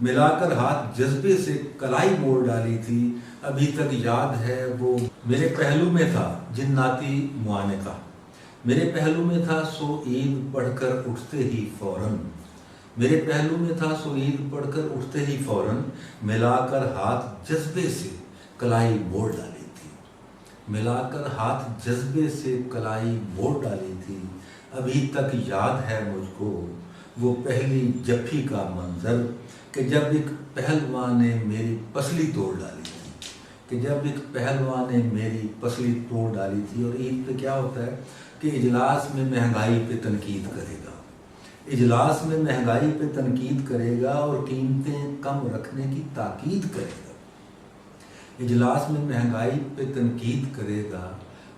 ملا کر ہاتھ جذبے سے کلائی موڑ ڈالی تھی، ابھی تک یاد ہے وہ میرے پہلو میں تھا جناتی معانقہ، میرے پہلو میں تھا سو عید پڑھ کر اٹھتے ہی فوراً، میرے پہلو میں تھا سو عید پڑھ کر اٹھتے ہی فوراً، ملا کر ہاتھ جذبے سے کلائی موڑ ڈالی تھی، ملا کر ہاتھ جذبے سے کلائی موڑ ڈالی تھی، ابھی تک یاد ہے مجھ کو وہ پہلی جپھی کا منظر کہ جب ایک پہلوان نے میری پسلی توڑ ڈالی تھی، کہ جب ایک پہلوان نے میری پسلی توڑ ڈالی تھی۔ اور عید پہ کیا ہوتا ہے کہ اجلاس میں مہنگائی پہ تنقید کرے گا، اجلاس میں مہنگائی پہ تنقید کرے گا اور قیمتیں کم رکھنے کی تاکید کرے گا، اجلاس میں مہنگائی پہ تنقید کرے گا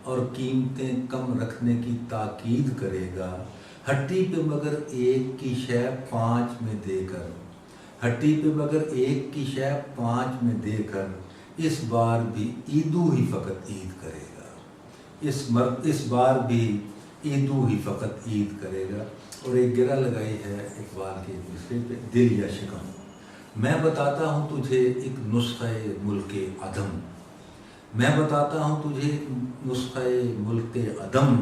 اور قیمتیں کم رکھنے کی تاکید کرے گا، ہٹی پہ مگر ایک کی شے 5 میں دے کر، ہٹی پہ مگر ایک کی شے 5 میں دے کر، اس بار بھی عیدو ہی فقط عید کرے گا، اس بار بھی عیدو ہی فقط عید کرے گا۔ اور ایک گرہ لگائی ہے اقبال کے مصرے پہ، دل یا شکم، میں بتاتا ہوں تجھے ایک نسخہ ملک عدم، میں بتاتا ہوں تجھے ایک نسخہ ملک عدم،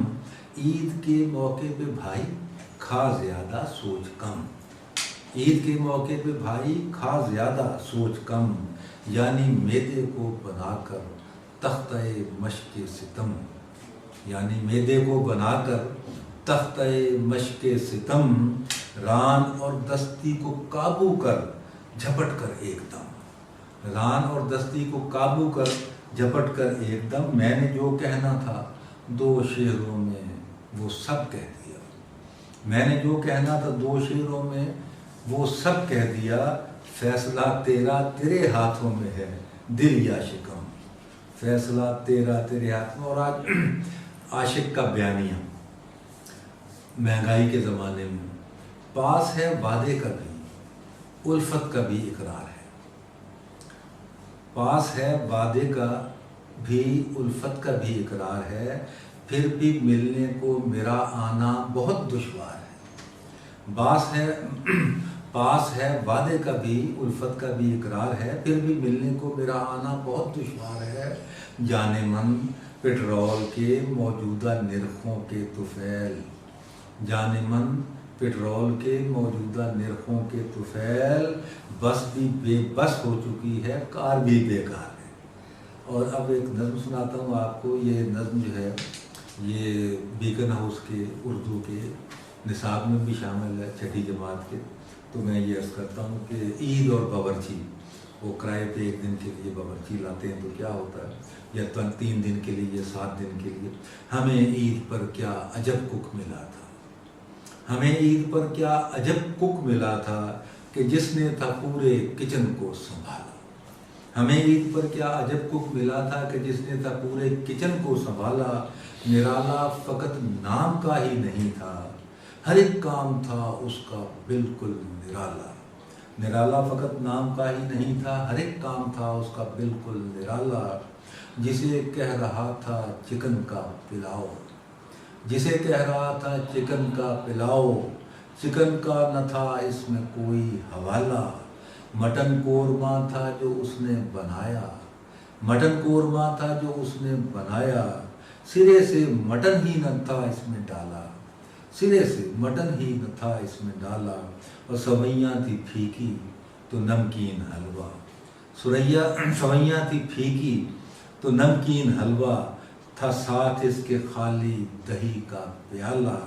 عید کے موقع پہ بھائی کھا زیادہ سوچ کم، عید کے موقع پہ بھائی کھا زیادہ سوچ کم، یعنی معدے کو بنا کر تختہ مشق ستم، یعنی معدے کو بنا کر تختہ مشق ستم، ران اور دستی کو قابو کر جھپٹ کر ایک دم، ران اور دستی کو قابو کر جھپٹ کر ایک دم، میں نے جو کہنا تھا 2 شعروں میں وہ سب کہہ دیا، میں نے جو کہنا تھا 2 شعروں میں وہ سب کہہ دیا، فیصلہ تیرا تیرے ہاتھوں میں ہے دل یا شکم، فیصلہ تیرا تیرے ہاتھ میں۔ اور آج عاشق کا بیانیہ مہنگائی کے زمانے میں، پاس ہے وعدے کا بھی الفت کا بھی اقرار ہے، پاس ہے وعدے کا بھی الفت کا بھی اقرار ہے، پھر بھی ملنے کو میرا آنا بہت دشوار ہے، پاس ہے وعدے کا بھی الفت کا بھی اقرار ہے، پھر بھی ملنے کو میرا آنا بہت دشوار ہے، جانے من پٹرول کے موجودہ نرخوں کے طفیل، جانے من پٹرول کے موجودہ نرخوں کے طفیل، بس بھی بے بس ہو چکی ہے کار بھی بیکار ہے۔ اور اب ایک نظم سناتا ہوں آپ کو، یہ نظم جو ہے یہ بیکن ہاؤس کے اردو کے نصاب میں بھی شامل ہے 6ٹھی جماعت کے۔ تو میں یہ عرض کرتا ہوں کہ عید اور باورچی، وہ کرائے پہ 1 دن کے لیے باورچی لاتے ہیں تو کیا ہوتا ہے، یا 3 دن کے لیے، 7 دن کے لیے، ہمیں عید پر کیا عجب کک ملا تھا، ہمیں عید پر کیا عجب کک ملا تھا کہ جس نے تھا پورے کچن کو سنبھالا، ہمیں عید پر کیا عجب کک ملا تھا کہ جس نے تھا پورے کچن کو سنبھالا، نرالا فقط نام کا ہی نہیں تھا، ہر ایک کام تھا اس کا بالکل نرالا، نرالا فقط نام کا ہی نہیں تھا، ہر ایک کام تھا اس کا بالکل نرالا، جسے کہہ رہا تھا چکن کا پلاؤ، جسے کہہ رہا تھا چکن کا پلاؤ، چکن کا نہ تھا اس میں کوئی حوالہ، مٹن قورمہ تھا جو اس نے بنایا، مٹن قورمہ تھا جو اس نے بنایا، سرے سے مٹن ہی نہ تھا اس میں ڈالا، سرے سے مٹن ہی نہ تھا اس میں ڈالا، اور سویاں تھی پھیکی تو نمکین حلوہ، سویاں تھی پھیکی تو نمکین حلوہ، تھا ساتھ اس کے خالی دہی کا پیالہ،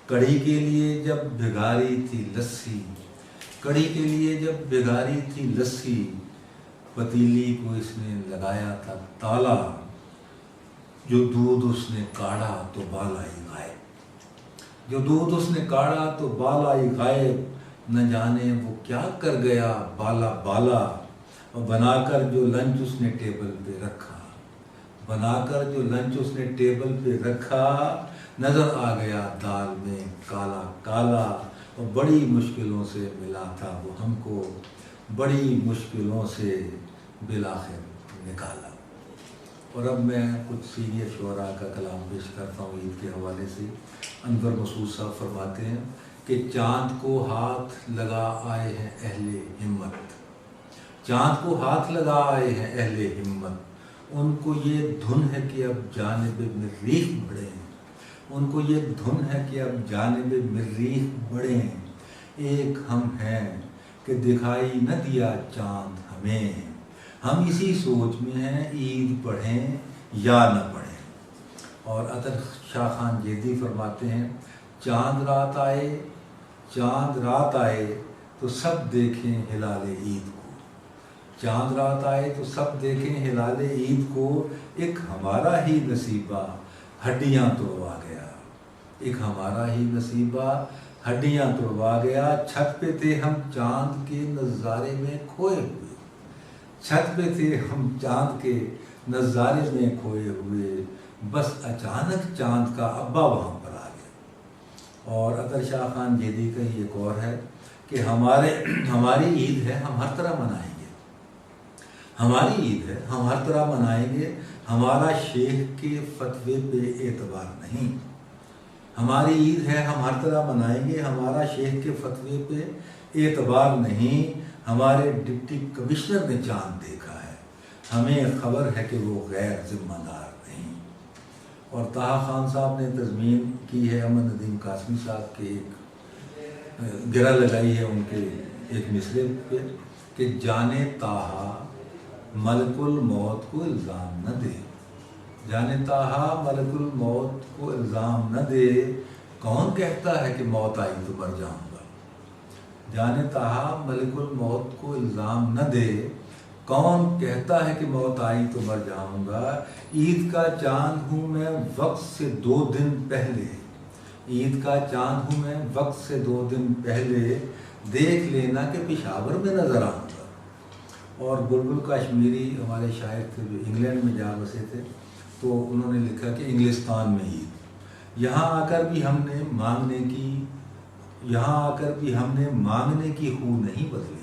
کڑھی کے لیے جب بھگاری تھی لسی، کڑھی کے لیے جب بھگاری تھی لسی، پتیلی کو اس نے لگایا تھا تالا، جو دودھ اس نے کاڑھا تو بالائی غائب، جو دودھ اس نے کاڑھا تو بالائی غائب، نہ جانے وہ کیا کر گیا بالا بالا، اور بنا کر جو لنچ اس نے ٹیبل پہ رکھا، بنا کر جو لنچ اس نے ٹیبل پہ رکھا، نظر آ گیا دال میں کالا کالا، اور بڑی مشکلوں سے ملا تھا وہ ہم کو، بڑی مشکلوں سے بالآخر نکالا۔ اور اب میں کچھ سینئر شعراء کا کلام پیش کرتا ہوں عید کے حوالے سے۔ انور مسعود صاحب فرماتے ہیں کہ چاند کو ہاتھ لگا آئے ہیں اہل ہمت، چاند کو ہاتھ لگا آئے ہیں اہل ہمت، ان کو یہ دھن ہے کہ اب جانب مریخ بڑھیں، ان کو یہ دھن ہے کہ اب جانب مریخ بڑھیں، ایک ہم ہیں کہ دکھائی نہ دیا چاند ہمیں، ہم اسی سوچ میں ہیں عید پڑھیں یا نہ پڑھیں۔ اور اطہر شاہ خان جیدی فرماتے ہیں چاند رات آئے، چاند رات آئے تو سب دیکھیں ہلال عید کو، چاند رات آئے تو سب دیکھیں ہلال عید کو، ایک ہمارا ہی نصیبہ ہڈیاں توڑوا گیا، ایک ہمارا ہی نصیبہ ہڈیاں توڑوا گیا، چھت پہ تھے ہم چاند کے نظارے میں کھوئے ہوئے، چھت پہ تھے ہم چاند کے نظارے میں کھوئے ہوئے، بس اچانک چاند کا ابا وہاں پر آ گیا۔ اور اطہر شاہ خان جیدی کا ہی ایک اور ہے کہ ہماری عید ہے ہم ہر طرح منائیں گے، ہماری عید ہے ہم ہر طرح منائیں گے، ہمارا شیخ کے فتوے پہ اعتبار نہیں، ہماری عید ہے ہم ہر طرح منائیں گے، ہمارا شیخ کے فتوے پہ اعتبار نہیں، ہمارے ڈپٹی کمشنر نے چاند دیکھا ہے، ہمیں خبر ہے کہ وہ غیر ذمہ دار نہیں۔ اور طہا خان صاحب نے تضمین کی ہے احمد ندیم قاسمی صاحب کے ایک گرہ لگائی ہے ان کے ایک مصرے پہ کہ جانے طہا ملک الموت کو الزام نہ دے، جانے طہا ملک الموت کو الزام نہ دے، کون کہتا ہے کہ موت آئی تو مر جاؤں گا، جانے طہا ملک الموت کو الزام نہ دے، کون کہتا ہے کہ موت آئی تو مر جاؤں گا، عید کا چاند ہوں میں وقت سے 2 دن پہلے، عید کا چاند ہوں میں وقت سے 2 دن پہلے، دیکھ لینا کہ پشاور میں نظر آؤں گا۔ اور بلبل کاشمیری ہمارے شاعر تھے جو انگلینڈ میں جا بسے تھے، تو انہوں نے لکھا کہ انگلستان میں عید، یہاں آ کر بھی ہم نے مانگنے کی خو نہیں بدلی،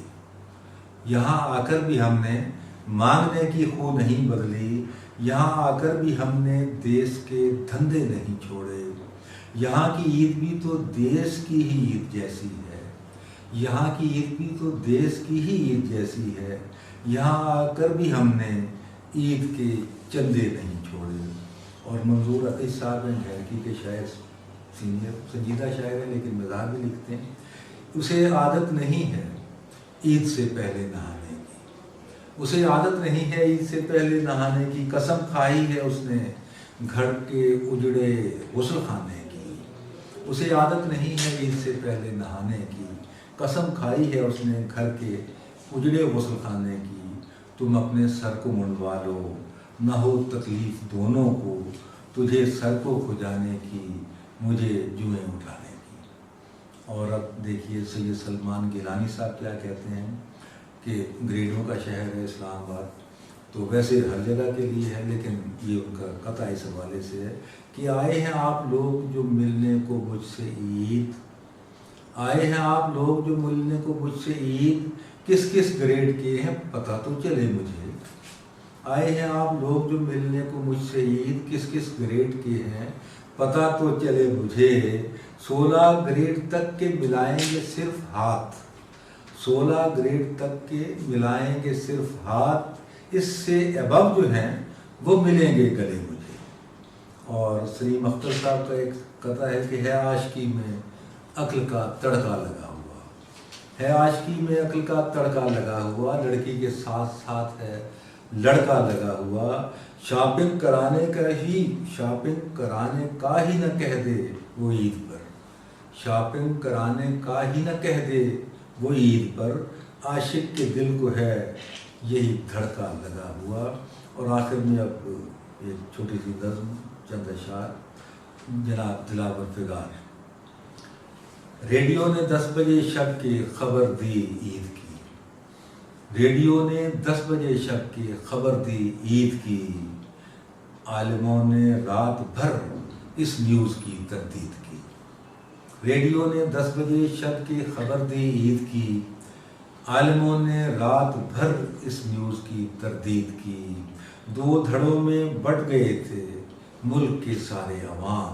یہاں آ کر بھی ہم نے مانگنے کی خو نہیں بدلی، یہاں آ کر بھی ہم نے دیس کے دھندے نہیں چھوڑے، یہاں کی عید بھی تو دیس کی ہی عید جیسی ہے، یہاں کی عید بھی تو دیس کی ہی عید جیسی ہے، یہاں آ کر بھی ہم نے عید کے چندے نہیں چھوڑے۔ اور منظور عقیل صاحب ہیں گھیرکی کے شاعر، سینئر سنجیدہ شاعر ہیں لیکن مزاح بھی لکھتے ہیں، اسے عادت نہیں ہے عید سے پہلے نہانے کی، اسے عادت نہیں ہے عید سے پہلے نہانے کی، قسم کھائی ہے اس نے گھر کے اجڑے غسل خانے کی، اسے عادت نہیں ہے عید سے پہلے نہانے کی، قسم کھائی ہے اس نے گھر کے اجڑے غسل خانے کی، تم اپنے سر کو منڈوا لو نہ ہو تکلیف دونوں کو، تجھے سر کو کھجانے کی مجھے جوئیں اٹھانے کی۔ اور اب دیکھیے سید سلمان گیلانی صاحب کیا کہتے ہیں کہ گریڈوں کا شہر ہے اسلام آباد، تو ویسے ہر جگہ کے لیے ہے لیکن یہ ان کا قطع اس حوالے سے ہے کہ آئے ہیں آپ لوگ جو ملنے کو مجھ سے عید، آئے ہیں آپ لوگ جو ملنے کو مجھ سے عید، کس کس گریڈ کے ہیں پتہ تو چلے مجھے، آئے ہیں آپ لوگ جو ملنے کو مجھ سے عید، کس کس گریڈ کے ہیں پتہ تو چلے مجھے، 16 گریڈ تک کے ملائیں گے صرف ہاتھ، 16 گریڈ تک کے ملائیں گے صرف ہاتھ، اس سے ابو جو ہیں وہ ملیں گے گلے مجھے۔ اور سلیم اختر صاحب کا ایک قطع ہے کہ ہے عاشقی میں عقل کا تڑکا لگا ہوا، ہے عاشقی میں عقل کا تڑکا لگا ہوا، لڑکی کے ساتھ ساتھ ہے لڑکا لگا ہوا، شاپنگ کرانے کا ہی نہ کہہ دے وہ عید پر، شاپنگ کرانے کا ہی نہ کہہ دے وہ عید پر، عاشق کے دل کو ہے یہی دھڑکا لگا ہوا۔ اور آخر میں اب ایک چھوٹی سی نظم، چند اشعار جناب دلاور فگار۔ ریڈیو نے 10 بجے شب کی خبر دی عید کی، ریڈیو نے 10 بجے شب کی خبر دی عید کی، عالموں نے رات بھر اس نیوز کی تردید کی، ریڈیو نے 10 بجے شب کی خبر دی عید کی، عالموں نے رات بھر اس نیوز کی تردید کی، 2 دھڑوں میں بٹ گئے تھے ملک کے سارے عوام،